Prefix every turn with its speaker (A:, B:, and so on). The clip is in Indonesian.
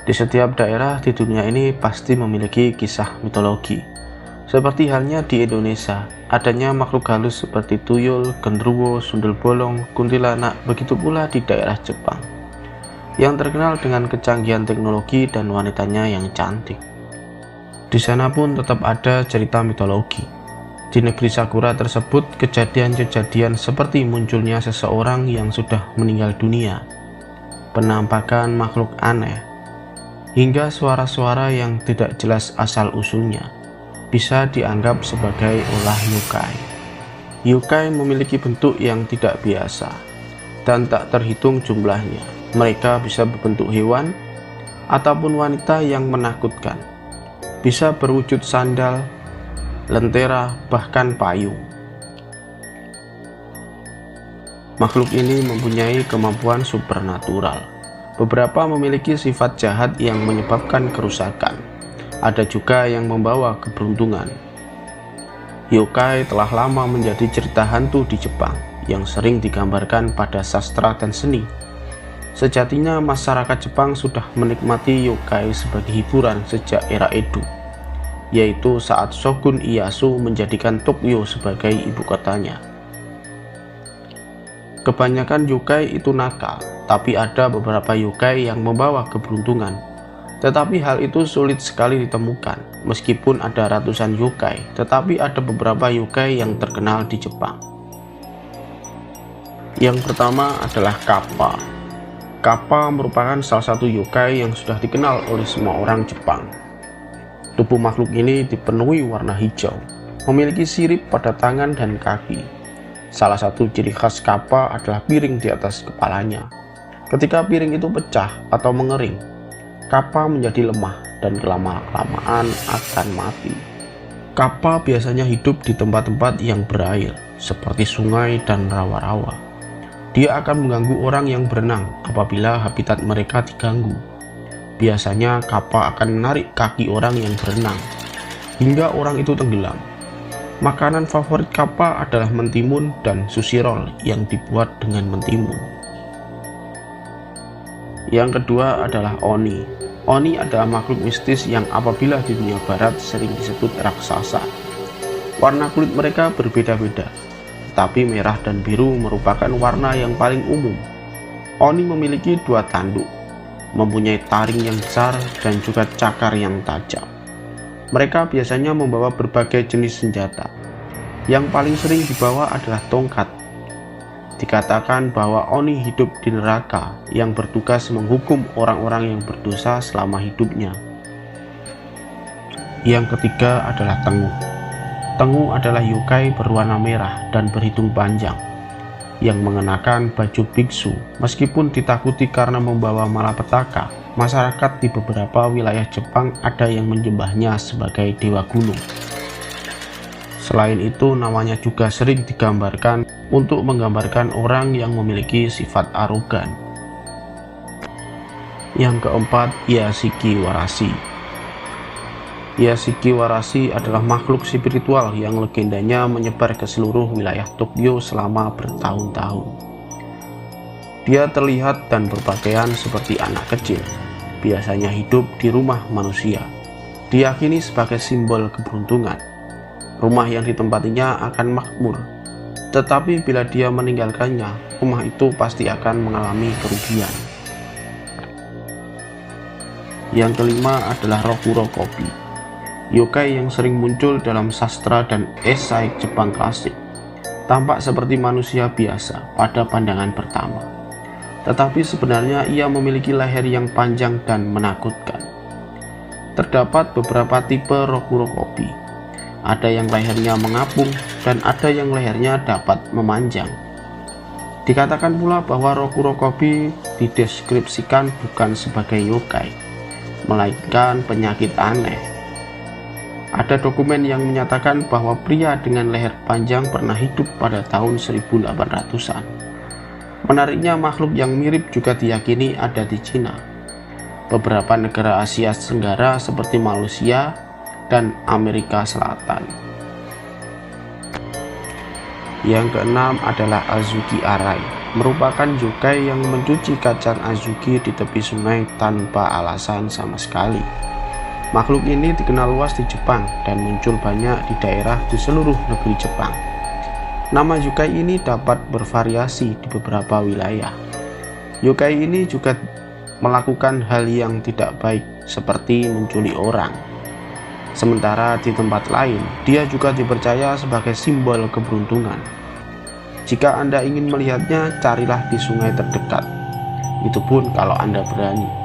A: Di setiap daerah di dunia ini pasti memiliki kisah mitologi. Seperti halnya di Indonesia, adanya makhluk halus seperti tuyul, genderuwo, sundel bolong, kuntilanak, begitu pula di daerah Jepang, yang terkenal dengan kecanggihan teknologi dan wanitanya yang cantik. Di sana pun tetap ada cerita mitologi. Di negeri Sakura tersebut, kejadian-kejadian seperti munculnya seseorang yang sudah meninggal dunia, penampakan makhluk aneh, hingga suara-suara yang tidak jelas asal-usulnya bisa dianggap sebagai ulah yokai. Yokai memiliki bentuk yang tidak biasa dan tak terhitung jumlahnya. Mereka bisa berbentuk hewan ataupun wanita yang menakutkan, bisa berwujud sandal, lentera, bahkan payung. Makhluk ini mempunyai kemampuan supernatural. Beberapa memiliki sifat jahat yang menyebabkan kerusakan. Ada juga yang membawa keberuntungan. Yokai telah lama menjadi cerita hantu di Jepang yang sering digambarkan pada sastra dan seni. Sejatinya masyarakat Jepang sudah menikmati yokai sebagai hiburan sejak era Edo, yaitu saat Shogun Ieyasu menjadikan Tokyo sebagai ibu kotanya. Kebanyakan yokai itu nakal, tapi ada beberapa yokai yang membawa keberuntungan. Tetapi hal itu sulit sekali ditemukan. Meskipun ada ratusan yokai, tetapi ada beberapa yokai yang terkenal di Jepang. Yang pertama adalah Kappa. Kappa merupakan salah satu yokai yang sudah dikenal oleh semua orang Jepang. Tubuh makhluk ini dipenuhi warna hijau, memiliki sirip pada tangan dan kaki. Salah satu ciri khas Kappa adalah piring di atas kepalanya. Ketika piring itu pecah atau mengering, Kappa menjadi lemah dan kelamaan akan mati. Kappa biasanya hidup di tempat-tempat yang berair, seperti sungai dan rawa-rawa. Dia akan mengganggu orang yang berenang apabila habitat mereka diganggu. Biasanya Kappa akan menarik kaki orang yang berenang, hingga orang itu tenggelam. Makanan favorit Kappa adalah mentimun dan sushi roll yang dibuat dengan mentimun. Yang kedua adalah Oni. Oni adalah makhluk mistis yang apabila di dunia barat sering disebut raksasa. Warna kulit mereka berbeda-beda, tapi merah dan biru merupakan warna yang paling umum. Oni memiliki dua tanduk, mempunyai taring yang besar dan juga cakar yang tajam. Mereka biasanya membawa berbagai jenis senjata. Yang paling sering dibawa adalah tongkat. Dikatakan bahwa Oni hidup di neraka yang bertugas menghukum orang-orang yang berdosa selama hidupnya. Yang ketiga adalah Tengu. Tengu adalah yokai berwarna merah dan berhidung panjang yang mengenakan baju biksu. Meskipun ditakuti karena membawa malapetaka, masyarakat di beberapa wilayah Jepang ada yang menyembahnya sebagai dewa gunung. Selain itu, namanya juga sering digambarkan untuk menggambarkan orang yang memiliki sifat arogan. Yang keempat, Yashiki Warashi. Yashiki Warashi adalah makhluk spiritual yang legendanya menyebar ke seluruh wilayah Tokyo selama bertahun-tahun. Dia terlihat dan berpakaian seperti anak kecil, biasanya hidup di rumah manusia. Diyakini sebagai simbol keberuntungan. Rumah yang ditempatinya akan makmur, tetapi bila dia meninggalkannya, rumah itu pasti akan mengalami kerugian. Yang kelima adalah Rokurokobi. Yokai yang sering muncul dalam sastra dan esai Jepang klasik. Tampak seperti manusia biasa pada pandangan pertama, tetapi sebenarnya ia memiliki leher yang panjang dan menakutkan. Terdapat beberapa tipe Rokurokobi. Ada yang lehernya mengapung dan ada yang lehernya dapat memanjang. Dikatakan pula bahwa Rokurokobi dideskripsikan bukan sebagai yokai, melainkan penyakit aneh. Ada dokumen yang menyatakan bahwa pria dengan leher panjang pernah hidup pada tahun 1800-an. Menariknya, makhluk yang mirip juga diyakini ada di Cina, beberapa negara Asia Tenggara seperti Malaysia, dan Amerika Selatan. Yang keenam adalah Azuki Arai. merupakan yokai yang mencuci kacang azuki di tepi sungai tanpa alasan sama sekali. Makhluk ini dikenal luas di Jepang dan muncul banyak di daerah di seluruh negeri Jepang. Nama yokai ini dapat bervariasi di beberapa wilayah. Yokai ini juga melakukan hal yang tidak baik seperti menculik orang. Sementara di tempat lain, dia juga dipercaya sebagai simbol keberuntungan. Jika Anda ingin melihatnya, carilah di sungai terdekat. Itu pun kalau Anda berani.